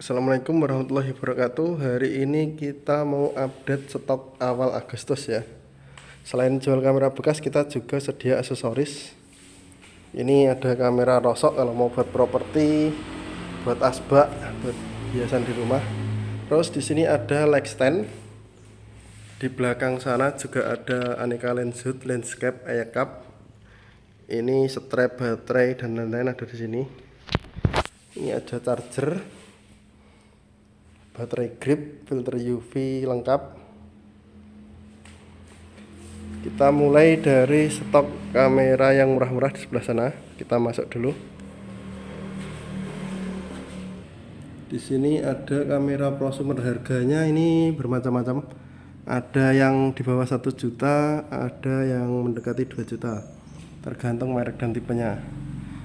Assalamualaikum warahmatullahi wabarakatuh. Hari ini kita mau update stok awal Agustus ya. Selain jual kamera bekas, kita juga sedia aksesoris. Ini ada kamera rosok kalau mau buat properti, buat asbak, buat hiasan di rumah. Terus di sini ada leg stand. Di belakang sana juga ada aneka lens hood, landscape, eye cup. Ini strap, baterai dan lain-lain ada di sini. Ini ada charger, baterai grip, filter UV lengkap. Kita mulai dari stok kamera yang murah-murah di sebelah sana. Kita masuk dulu. Di sini ada kamera prosumer, harganya ini bermacam-macam. Ada yang di bawah 1 juta, ada yang mendekati 2 juta. Tergantung merek dan tipenya.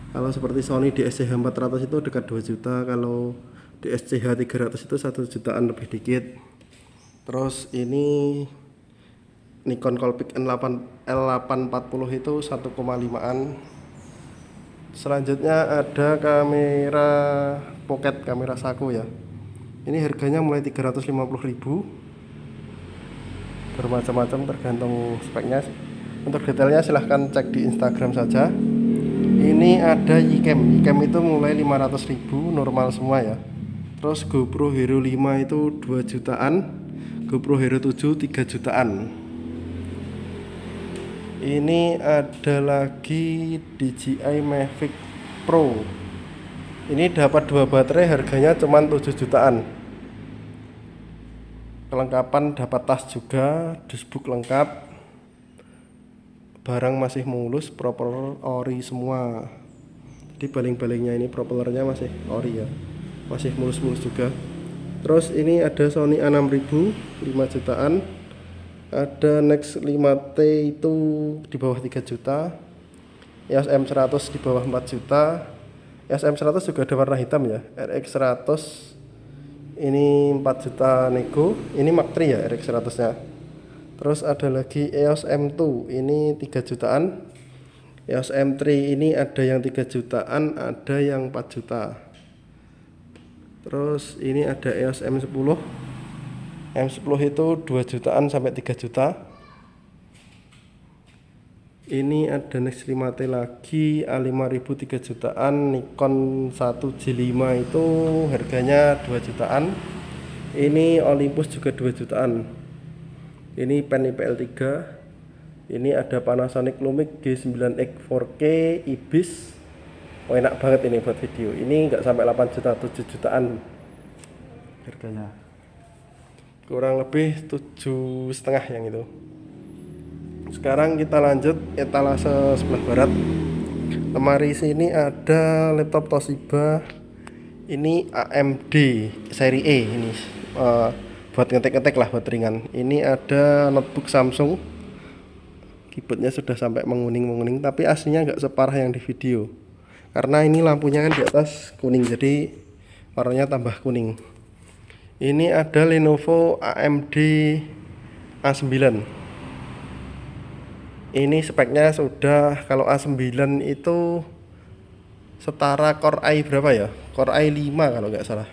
Kalau seperti Sony DSCH 400 itu dekat 2 juta, kalau DSCH 300 itu 1 jutaan lebih dikit. Terus ini Nikon Coolpix L840 itu 1,5an. Selanjutnya ada kamera pocket, kamera saku ya. Ini harganya mulai 350.000. Bermacam-macam tergantung speknya. Untuk detailnya silahkan cek di Instagram saja. Ini ada Yicam itu mulai 500.000 normal semua ya. Terus GoPro Hero 5 itu 2 jutaan, GoPro Hero 7 3 jutaan. Ini ada lagi DJI Mavic Pro. Ini dapat 2 baterai, harganya cuma 7 jutaan. Kelengkapan dapat tas juga, dashboard lengkap. Barang masih mulus, propeller ori semua. Di baling-balingnya ini propellernya masih ori ya. Masih mulus-mulus juga. Terus ini ada Sony A6000 5 jutaan. Ada Nex 5T itu di bawah 3 juta. EOS M100 di bawah 4 juta. EOS M100 juga ada warna hitam ya. RX 100 ini 4 juta nego. Ini Mark III ya RX 100 nya. Terus ada lagi EOS M2 ini 3 jutaan. EOS M3 ini ada yang 3 jutaan, ada yang 4 juta. Terus ini ada EOS M10. M10 itu 2 jutaan sampai 3 juta. Ini ada Nex 5T lagi, A5000 3 jutaan. Nikon 1J5 itu harganya 2 jutaan. Ini Olympus juga 2 jutaan. Ini pen IPL 3. Ini ada Panasonic Lumix G9X 4K Ibis. Oh, enak banget ini buat video. Ini nggak sampai 8 juta, 7 jutaan harganya. Kurang lebih 7,5 yang itu. Sekarang kita lanjut etalase sebelah barat. Lemari sini ada laptop Toshiba. Ini AMD seri E ini. Buat ngetik-ngetik lah, buat ringan. Ini ada notebook Samsung. Keyboardnya sudah sampai menguning-menguning, tapi aslinya nggak separah yang di video. Karena ini lampunya kan di atas kuning, jadi warnanya tambah kuning. Ini ada Lenovo AMD A9. Ini speknya sudah, kalau A9 itu setara Core i berapa ya? Core i5 kalau nggak salah.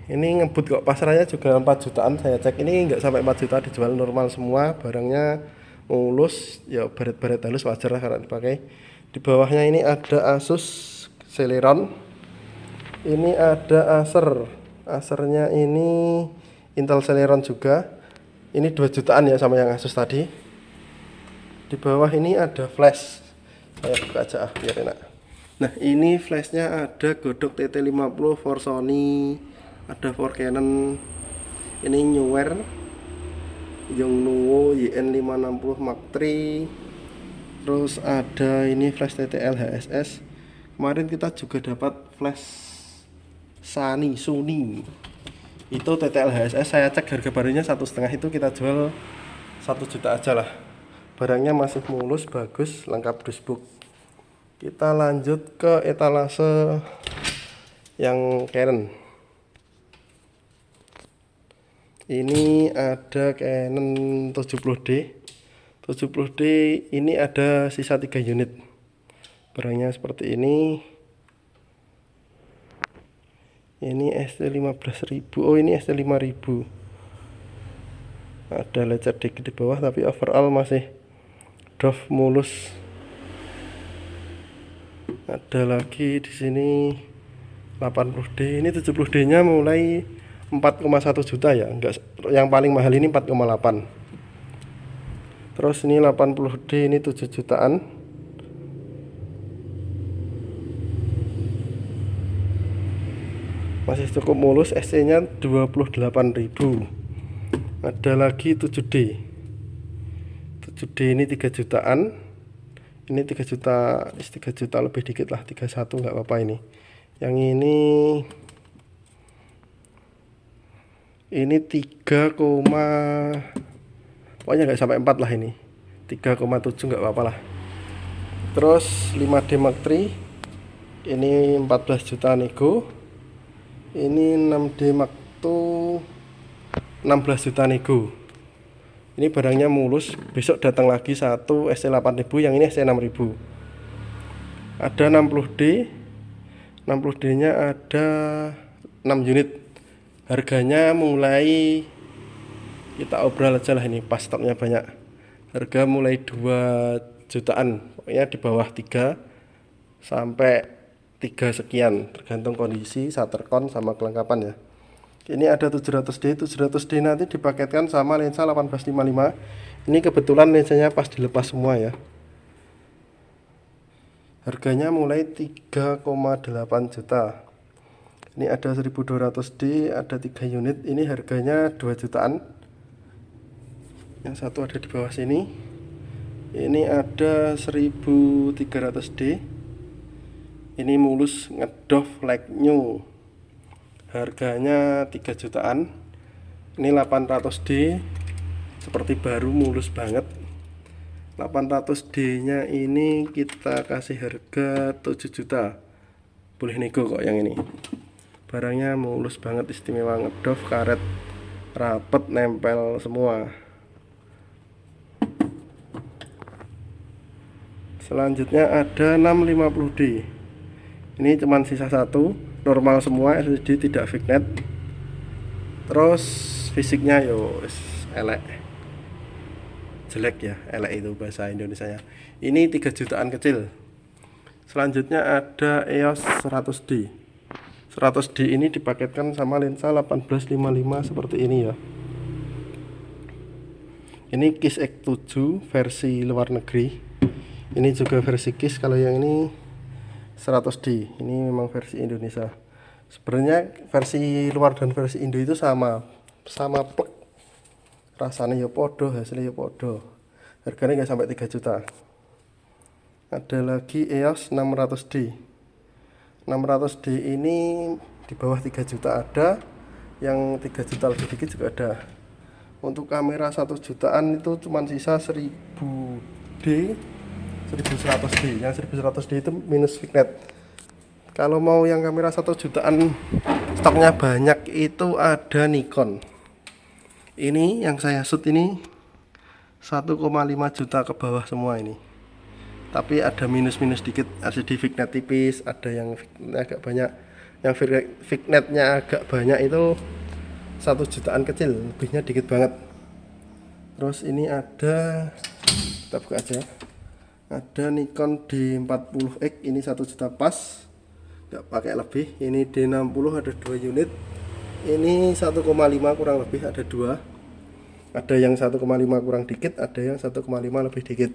Ini ngebut kok, pasarnya juga 4 jutaan saya cek. Ini nggak sampai 4 juta, dijual normal semua, barangnya mulus ya, baret-baret halus wajar lah karena dipakai. Di bawahnya ini ada Asus Celeron. Ini ada Acernya ini Intel Celeron juga. Ini 2 jutaan ya sama yang Asus tadi. Di bawah ini ada flash. Saya buka aja biar enak. Nah, ini flashnya ada Godok TT50 for Sony, ada for Canon. Ini Neewer Yongnuo YN560 Mark III. Terus ada ini flash TTL HSS. Kemarin kita juga dapat flash Sony itu TTL HSS. Saya cek harga barunya 1,5, itu kita jual 1 juta aja lah. Barangnya masih mulus, bagus, lengkap dashboard. Kita lanjut ke etalase yang Canon. Ini ada Canon 70D. 70D ini ada sisa 3 unit. Barangnya seperti ini. Ini ST 15.000. Oh, ini ST 5.000. Ada lecet dikit di bawah, tapi overall masih doff mulus. Ada lagi di sini 80D. Ini 70D nya mulai 4,1 juta ya, enggak, yang paling mahal ini 4,8. Terus ini 80D ini 7 jutaan. Masih cukup mulus, SC nya 28.000. Ada lagi 7D. 7D ini 3 jutaan. Ini 3 juta, 3 juta lebih dikit lah, 31 nggak apa-apa ini. Yang ini 3, pokoknya nggak sampai 4 lah ini. 3,7 nggak apa-apa lah. Terus 5D Mark III ini 14 juta nego. Ini 6D Mark II 16 juta nego. Ini barangnya mulus. Besok datang lagi satu SC 8000, yang ini SC 6000. Ada 60D. 60D nya ada 6 unit. Harganya mulai, kita obrol aja lah, ini pas stoknya banyak. Harga mulai 2 jutaan, pokoknya di bawah 3 sampai 3 sekian, tergantung kondisi, shuttercon sama kelengkapan ya. Ini ada 700D. 700D nanti dipaketkan sama lensa 1855. Ini kebetulan lensanya pas dilepas semua ya. Harganya mulai 3,8 juta. Ini ada 1200D, ada 3 unit. Ini harganya 2 jutaan. Yang satu ada di bawah sini. Ini ada 1300D. Ini mulus, ngedoff like new. Harganya 3 jutaan. Ini 800D, seperti baru, mulus banget. 800D nya ini kita kasih harga 7 juta. Boleh nego kok yang ini. Barangnya mulus banget, istimewa, ngedoff, karet rapet, nempel semua. Selanjutnya ada 650D. Ini cuman sisa satu, normal semua, SSD tidak fignet. Terus fisiknya yo elek, jelek ya, elek itu bahasa Indonesianya. Ini 3 jutaan kecil. Selanjutnya ada EOS 100D. 100D ini dipaketkan sama lensa 1855 seperti ini ya. Ini KIS X7 versi luar negeri. Ini juga versi KIS. Kalau yang ini 100D, ini memang versi Indonesia. Sebenarnya versi luar dan versi Indo itu sama plek. Rasanya ya podo, hasilnya ya podo. Harganya nggak sampai 3 juta. Ada lagi EOS 600D. 600D ini di bawah 3 juta ada, yang 3 juta lebih dikit juga ada. Untuk kamera 1 jutaan itu cuma sisa 1000D, 1100D. Yang 1100D itu minus fignet. Kalau mau yang kamera 1 jutaan stoknya banyak itu ada Nikon. Ini yang saya shoot ini 1,5 juta ke bawah semua ini. Tapi ada minus-minus dikit, LCD fignet tipis, ada yang fignet agak banyak. Yang fignetnya agak banyak itu 1 jutaan kecil, lebihnya dikit banget. Terus ini ada, kita buka aja. Ada Nikon D40X, ini 1 juta pas, nggak pakai lebih. Ini D60 ada 2 unit. Ini 1,5 kurang lebih, ada 2. Ada yang 1,5 kurang dikit, ada yang 1,5 lebih dikit.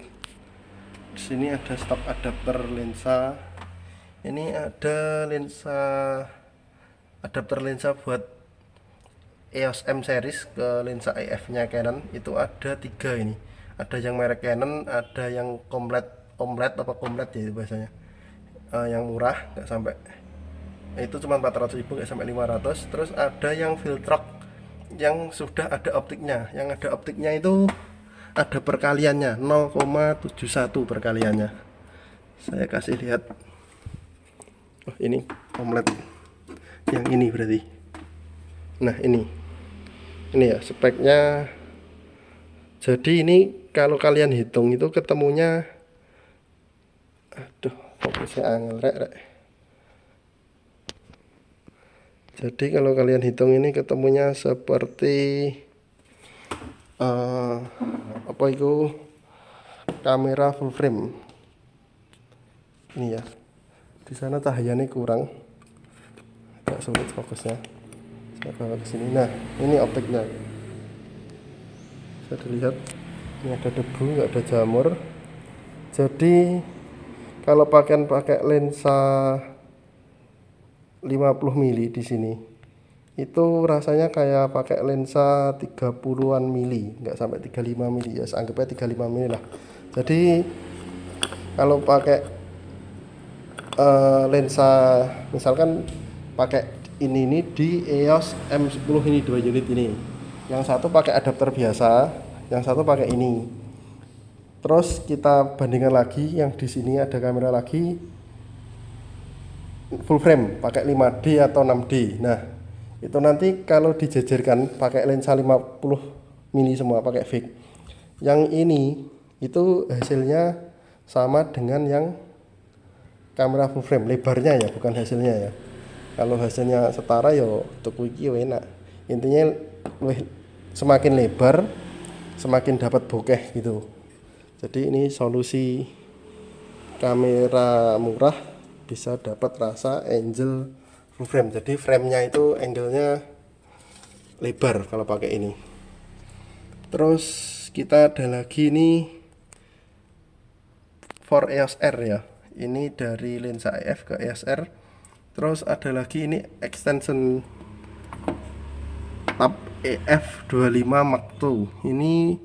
Di sini ada stok adapter lensa. Ini ada lensa, adapter lensa buat EOS M series ke lensa EF nya Canon. Itu ada 3 ini. Ada yang merek Canon, ada yang komplit ya bahasanya, yang murah, nggak sampai, itu cuma 400.000, nggak sampai 500. Terus ada yang Viltrox yang sudah ada optiknya. Yang ada optiknya itu ada perkaliannya, 0,71 perkaliannya. Saya kasih lihat. Oh, ini komplit. Yang ini berarti. Nah, ini ya speknya. Jadi ini kalau kalian hitung itu ketemunya, aduh, fokusnya angel rek. Jadi kalau kalian hitung ini ketemunya seperti apa itu, kamera full frame ini ya. Di sana cahayanya kurang, agak sulit fokusnya. Saya bawa ke sini. Nah, ini optiknya. Bisa dilihat, ini ada debu, nggak ada jamur. Jadi kalau pakai lensa 50 mili di sini, itu rasanya kayak pakai lensa 30-an mili, nggak sampai 35 mili ya, anggapnya 35 mili lah. Jadi kalau pakai lensa, misalkan pakai ini di EOS M10 ini 2 unit ini, yang satu pakai adapter biasa, yang satu pakai ini. Terus kita bandingkan lagi, yang di sini ada kamera lagi full frame pakai 5D atau 6D. Nah, itu nanti kalau dijajarkan pakai lensa 50 mili semua pakai fix, yang ini itu hasilnya sama dengan yang kamera full frame, lebarnya ya, bukan hasilnya ya. Kalau hasilnya setara ya tuku iki enak. Intinya semakin lebar semakin dapat bokeh gitu. Jadi ini solusi kamera murah bisa dapat rasa angle full frame. Jadi framenya itu angle-nya lebar kalau pakai ini. Terus kita ada lagi ini for EOS R ya. Ini dari lensa EF ke EOS R. Terus ada lagi ini extension tab EF25 Mark II. Ini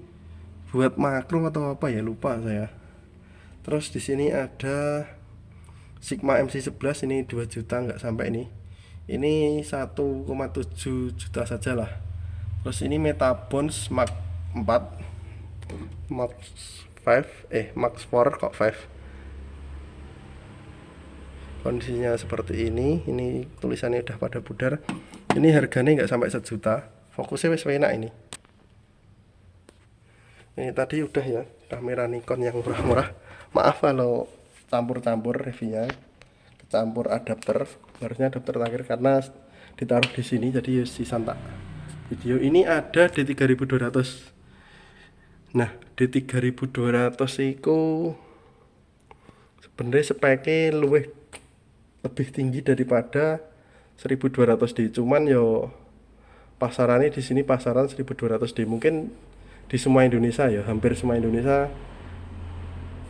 buat makro atau apa ya, lupa saya. Terus di sini ada Sigma MC11, ini 2 juta, nggak sampai ini. Ini 1,7 juta saja lah. Terus ini Metabones Mark 4, Mark 5, Mark 4 kok 5. Kondisinya seperti ini tulisannya udah pada pudar. Ini harganya nggak sampai 1 juta. Fokusnya wes enak ini. Ini tadi udah ya kamera Nikon yang murah-murah. Maaf kalau campur-campur reviewnya, kecampur adapter. Harusnya adapter terakhir karena ditaruh di sini jadi sisa tak video. Ini ada D3200. Nah, D3200 itu sebenarnya speknya lebih tinggi daripada 1200D, cuman yo pasarannya di sini pasaran 1200D. Mungkin di semua Indonesia ya, hampir semua Indonesia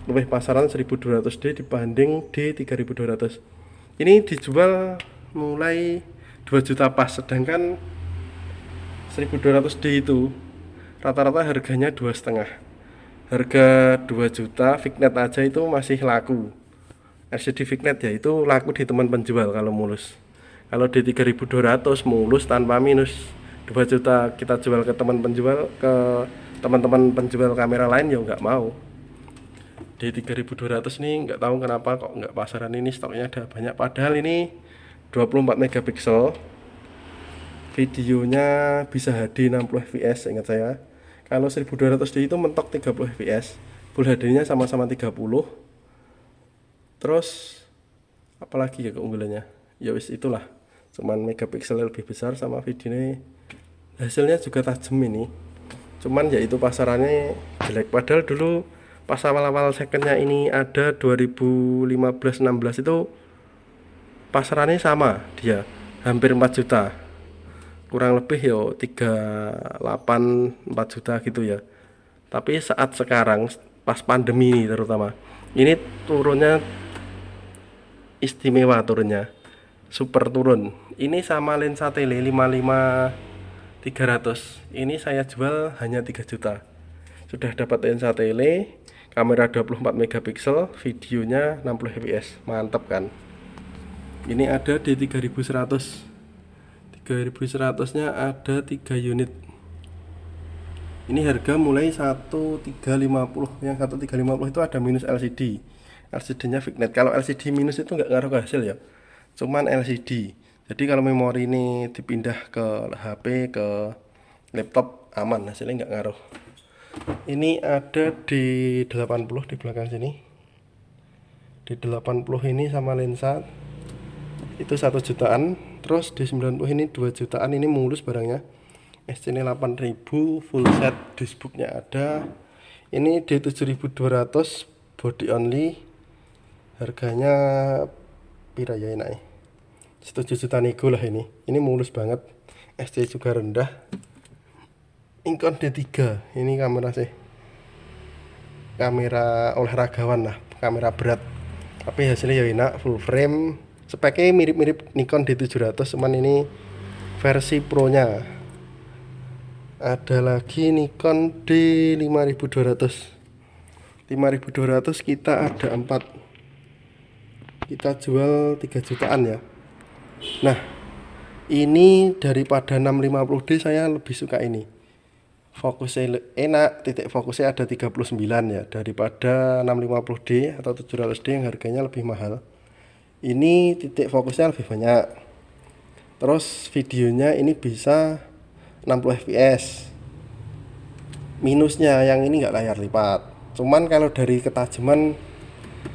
lebih pasaran 1200D dibanding D3200. Ini dijual mulai 2 juta pas, sedangkan 1200D itu rata-rata harganya 2,5. Harga 2 juta Fixnet aja itu masih laku. LCD Fixnet ya itu laku di teman penjual kalau mulus. Kalau di 3200 mulus tanpa minus 2 juta kita jual ke teman penjual, ke teman-teman penjual kamera lain ya nggak mau. Di 3200 nih nggak tahu kenapa kok nggak pasaran, ini stoknya ada banyak, padahal ini 24 megapiksel, videonya bisa HD 60 fps ingat saya. Kalau 1200D itu mentok 30 fps, Full HD nya sama-sama 30. Terus apalagi ya keunggulannya, ya wis itulah, cuman megapiksel lebih besar sama videonya, hasilnya juga tajam ini. Cuman ya itu pasarannya jelek, padahal dulu pas awal-awal secondnya ini ada 2015-16 itu pasarannya sama, dia hampir 4 juta kurang lebih yo 38 4 juta gitu ya. Tapi saat sekarang pas pandemi ini terutama, ini turunnya istimewa, turunnya super turun. Ini sama lensa tele 55-300, ini saya jual hanya 3 juta. Sudah dapat lensa tele, kamera 24 megapiksel, videonya 60 fps, mantap kan. Ini ada di 3100. 3100 nya ada 3 unit. Ini harga mulai 1350. Yang 1350 itu ada minus LCD. LCD nya Fixnet. Kalau LCD minus itu nggak ngaruh ke hasil ya, cuman LCD. Jadi kalau memori ini dipindah ke HP, ke laptop, aman, hasilnya nggak ngaruh. Ini ada di 80 di belakang sini. Di 80 ini sama lensa itu 1 jutaan. Terus D90 ini 2 jutaan, ini mulus barangnya. SC ini 8.000, full set, dashboardnya ada. Ini D7200 body only, harganya pira ya enak, 7 juta nego lah ini mulus banget. SC juga rendah. Nikon D3 ini kamera olahragawan lah, kamera berat, tapi hasilnya ya enak, full frame. Speknya mirip-mirip Nikon D700, cuman ini versi pro nya. Ada lagi Nikon D5200. 5200 kita ada 4, kita jual 3 jutaan ya. Nah, ini daripada 650D saya lebih suka ini, fokusnya enak, titik fokusnya ada 39 ya, daripada 650D atau 700D yang harganya lebih mahal. Ini titik fokusnya lebih banyak, terus videonya ini bisa 60 fps. Minusnya yang ini nggak layar lipat, cuman kalau dari ketajaman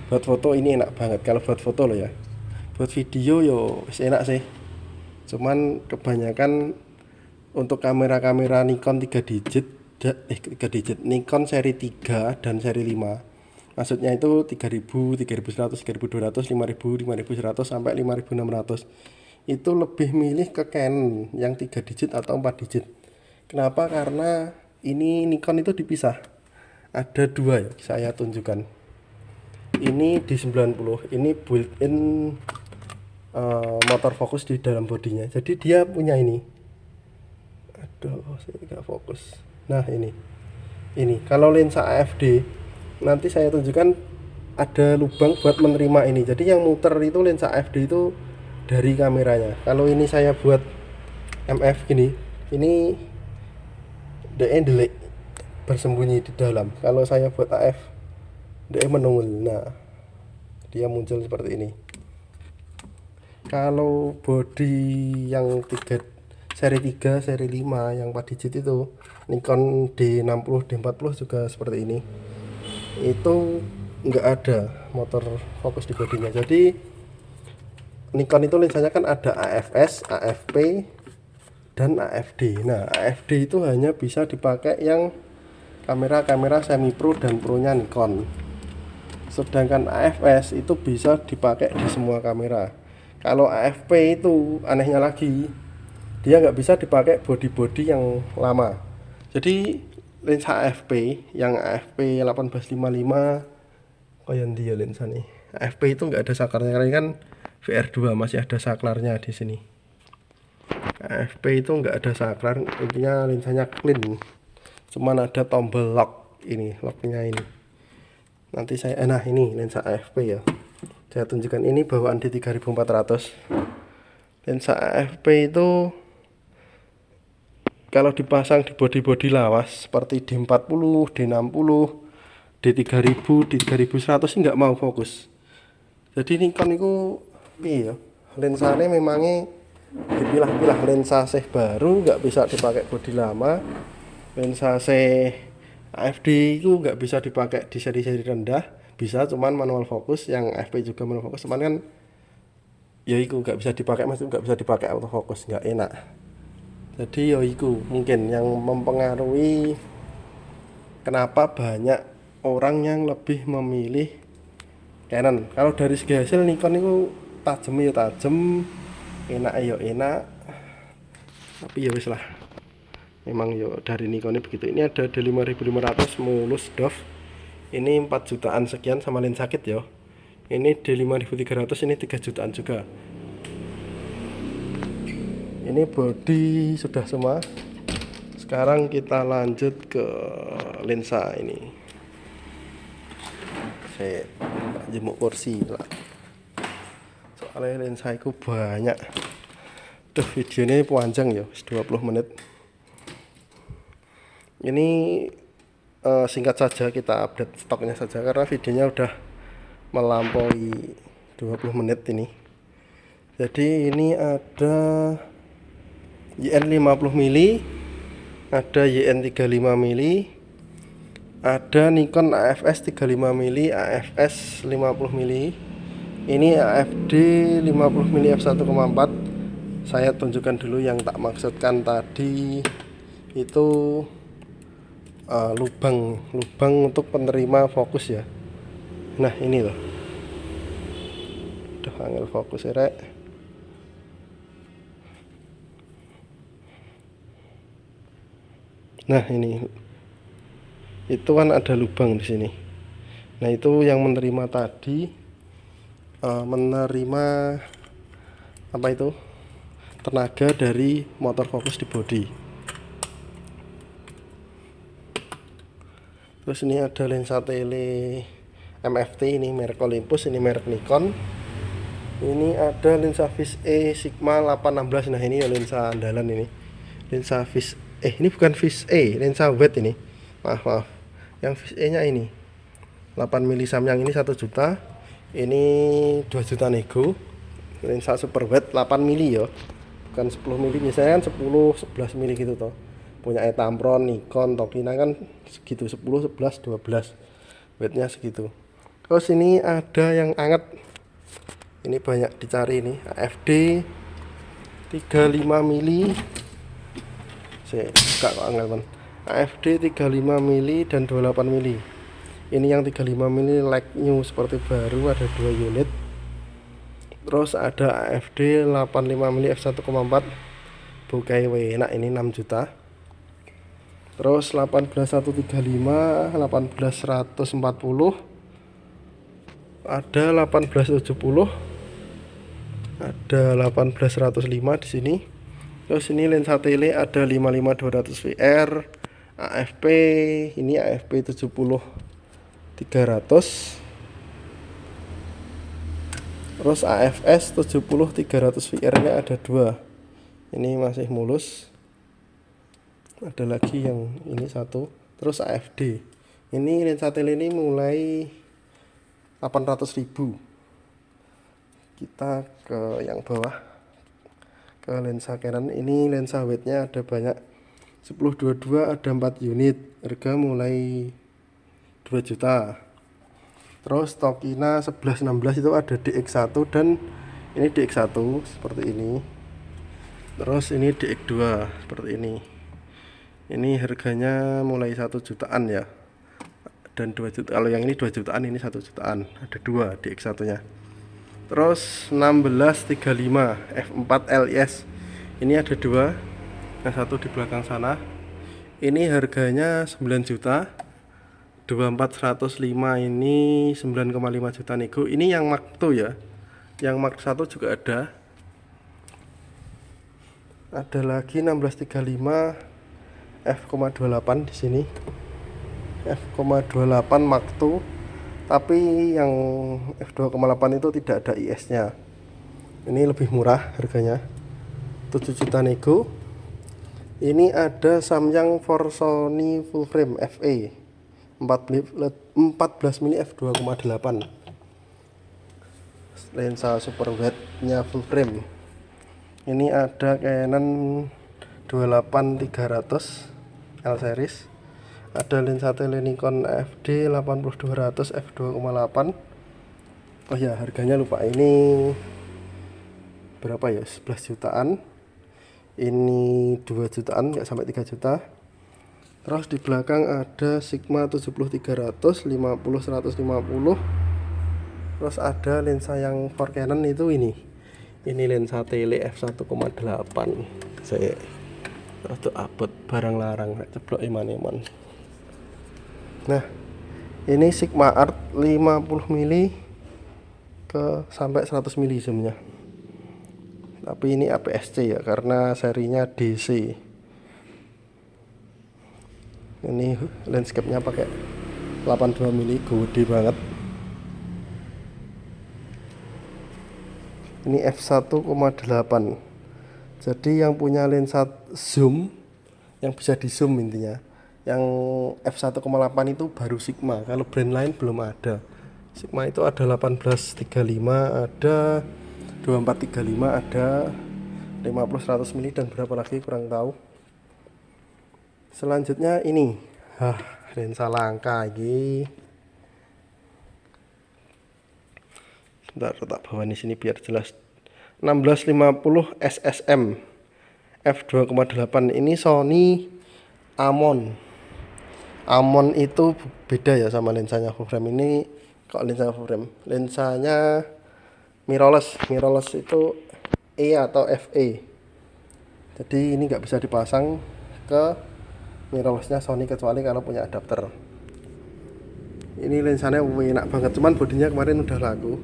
buat foto ini enak banget. Kalau buat foto loh ya, buat video yo enak sih, cuman kebanyakan untuk kamera-kamera Nikon 3 digit, Nikon seri 3 dan seri 5, maksudnya itu 3000, 3100, 3200, 5000, 5100 sampai 5600, itu lebih milih ke Canon yang 3 digit atau 4 digit. Kenapa? Karena ini Nikon itu dipisah, ada 2 ya, saya tunjukkan. Ini D90, ini built-in motor fokus di dalam bodinya, jadi dia punya ini. Aduh, saya nggak fokus. Nah, ini kalau lensa AFD nanti saya tunjukkan ada lubang buat menerima ini, jadi yang muter itu lensa AFD itu dari kameranya. Kalau ini saya buat MF gini, ini DE delik bersembunyi di dalam. Kalau saya buat AF, DE menungul. Nah, dia muncul seperti ini. Kalau body yang seri 3, seri 5 yang 4 digit itu Nikon D60, D40 juga seperti ini. Itu nggak ada motor fokus di bodinya. Jadi Nikon itu lensanya kan ada AFS, AFP, dan AFD. Nah, AFD itu hanya bisa dipakai yang kamera-kamera semi pro dan pro nya Nikon. Sedangkan AFS itu bisa dipakai di semua kamera. Kalau AFP itu anehnya lagi, dia nggak bisa dipakai body-body yang lama. Jadi lensa AFP yang AFP 1855, yang dia lensa nih, AFP itu nggak ada saklarnya, karena kan VR2 masih ada saklarnya di sini. AFP itu nggak ada saklar, intinya lensanya clean, cuman ada tombol lock, ini locknya ini. Nanti saya nah ini lensa AFP ya, saya tunjukkan. Ini bawaan D3400. Lensa AFP itu kalau dipasang di body-body lawas seperti D40, D60, D3000, D3100 sih nggak mau fokus. Jadi Nikon itu ya, lensanya memangnya dipilah-pilah. Lensa seh baru nggak bisa dipakai body lama, lensa seh AFD itu nggak bisa dipakai di seri-seri rendah, bisa cuman manual fokus. Yang AFP juga manual fokus, cuman kan ya itu nggak bisa dipakai, maksudnya nggak bisa dipakai autofocus, nggak enak. Jadi ya itu mungkin yang mempengaruhi kenapa banyak orang yang lebih memilih Canon. Kalau dari segi hasil Nikon itu tajem ya tajem, enak ya enak, tapi ya wis lah, memang yo dari Nikon ini begitu. Ini ada D5500 mulus doff, ini 4 jutaan sekian sama lens sakit ya. Ini D5300, ini 3 jutaan juga. Ini body sudah semua. Sekarang kita lanjut ke lensa ini. Saya jemuk kursi lah, soalnya lensa itu banyak. Tuh videonya panjang ya, 20 menit. Ini singkat saja, kita update stoknya saja karena videonya udah melampaui 20 menit ini. Jadi ini ada YN 50 mili, ada YN 35 mili, ada Nikon AFS 35 mili, AFS 50 mili. Ini AFD 50 mili f1,4 saya tunjukkan dulu yang tak maksudkan tadi itu lubang untuk penerima fokus ya. Nah ini loh, udah angel fokus ya rek. Nah ini itu kan ada lubang di sini. Nah itu yang menerima tadi menerima apa itu, tenaga dari motor fokus di bodi. Terus ini ada lensa tele MFT, ini merek Olympus, ini merek Nikon. Ini ada lensa Fish E Sigma 816. Nah ini lensa andalan ini. Lensa Fish ini bukan Fish E, lensa wet ini. Maaf. Yang Fish E nya ini 8 mili Samyang, ini 1 juta. Ini 2 juta nego. Lensa super wet 8 mili ya. Bukan 10 mili, biasanya kan 10 11 mili gitu toh. Punya Tamron, Nikon, Tokina kan segitu, 10, 11, 12 weightnya segitu. Terus ini ada yang anget, ini banyak dicari ini, AFD 35 mili. Saya buka kok angel kan. AFD 35 mili dan 28 mili. Ini yang 35 mili like new seperti baru, ada 2 unit. Terus ada AFD 85 mili f1,4 Bokeh W. Nah ini 6 juta. Terus 18135, 18140, ada 1870, ada 18105 di sini. Terus ini lensa tele ada 55200 VR, AFP ini AFP 70 300. Terus AFS 70 300 VR nya ada 2. Ini masih mulus. Ada lagi yang ini 1. Terus AFD. Ini lensa tele ini mulai 800.000. Kita ke yang bawah, ke lensa Canon. Ini lensa weightnya ada banyak, 1022 ada 4 unit, harga mulai 2 juta. Terus Tokina 1116 itu ada DX1 dan ini DX1 seperti ini. Terus ini DX2 seperti ini. Ini harganya mulai 1 jutaan ya, dan 2 juta. Kalau yang ini 2 jutaan, ini 1 jutaan. Ada 2 DX1 nya. Terus 1635 f4 LS, ini ada 2, yang satu di belakang sana. Ini harganya 9 juta. 24105 ini 9,5 juta nego. Ini yang Mark II ya. Yang Mark 1 juga ada. Ada lagi 1635 f,28 di sini. f,28 Mark II, tapi yang f2,8 itu tidak ada IS-nya. Ini lebih murah harganya, 7 juta nego. Ini ada Samyang for Sony full frame FE 14 mili f2,8. Lensa super wide-nya full frame. Ini ada Canon 28300 L series. Ada lensa tele Nikon FD 8200 f2,8. Oh ya, harganya lupa, ini berapa ya, 11 jutaan. Ini 2 jutaan, nggak sampai 3 juta. Terus di belakang ada Sigma 70300 50 150. Terus ada lensa yang for Canon itu ini lensa tele f1,8. Saya untuk abot barang larang ceblok iman-iman. Nah ini Sigma Art 50 mili ke sampai 100 mili zoomnya, tapi ini APS-C ya karena serinya DC. Ini landscape-nya pakai 82 mili, gede banget. Ini f1,8. Jadi yang punya lensa zoom, yang bisa di zoom intinya, yang f1,8 itu baru Sigma. Kalau brand lain belum ada. Sigma itu ada 1835, ada 2435, ada 50 100 mili dan berapa lagi kurang tahu. Selanjutnya ini lensa langka ini. Bentar, tak bawa di sini biar jelas. 1650 SSM f2,8. Ini Sony Amon. Amon itu beda ya sama lensanya full frame. Ini kok lensa full frame, lensanya mirrorless. Mirrorless itu E atau FE. Jadi ini nggak bisa dipasang ke mirrorlessnya Sony kecuali kalau punya adapter. Ini lensanya enak banget, cuman bodinya kemarin udah laku.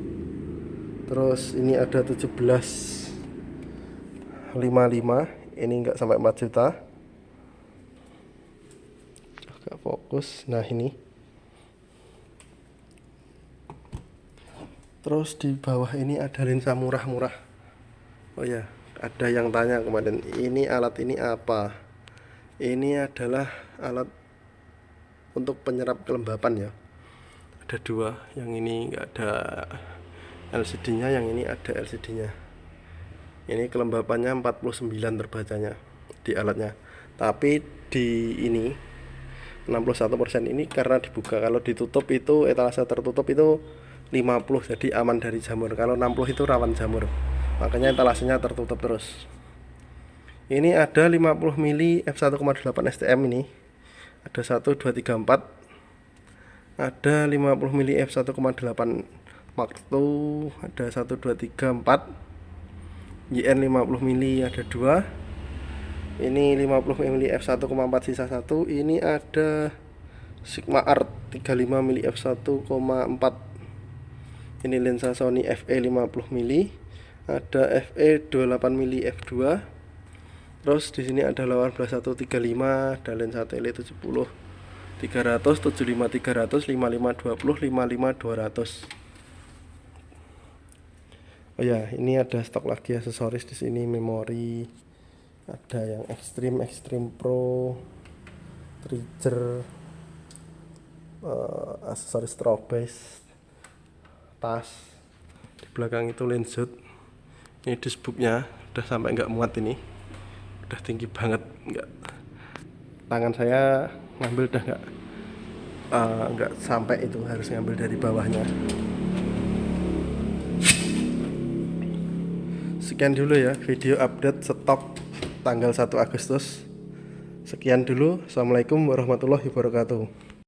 Terus ini ada 1755, ini nggak sampai 4 juta. Agak fokus. Nah ini. Terus di bawah ini ada lensa murah-murah. Oh ya, ada yang tanya kemarin, ini alat ini apa? Ini adalah alat untuk penyerap kelembapan ya. Ada dua, yang ini nggak ada LCD-nya, yang ini ada LCD-nya. Ini kelembapannya 49 terbacanya di alatnya. Tapi di ini 61% ini karena dibuka. Kalau ditutup itu etalase tertutup itu 50, jadi aman dari jamur. Kalau 60 itu rawan jamur. Makanya etalasenya tertutup terus. Ini ada 50 mili f1,8 STM ini. Ada 1 2 3 4. Ada 50 mili f1,8 Mark II, ada 1 2 3 4. YN 50 mili ada 2. Ini 50 mili f1,4 sisa 1. Ini ada Sigma Art 35 mili f1,4. Ini lensa Sony FE 50 mili. Ada FE 28 mili f2. Terus di sini ada 18135, ada lensa tele 70 300, 75 300, 55 20, 55 200. Oh ya, ini ada stok lagi aksesoris di sini, memori. Ada yang Extreme Pro, trigger, aksesoris strobes, tas. Di belakang itu lensut. Ini dashboardnya udah sampai nggak muat ini, udah tinggi banget, nggak, tangan saya ngambil udah nggak sampai, itu harus ngambil dari bawahnya. Sekian dulu ya video update stok tanggal 1 Agustus. Sekian dulu. Assalamualaikum warahmatullahi wabarakatuh.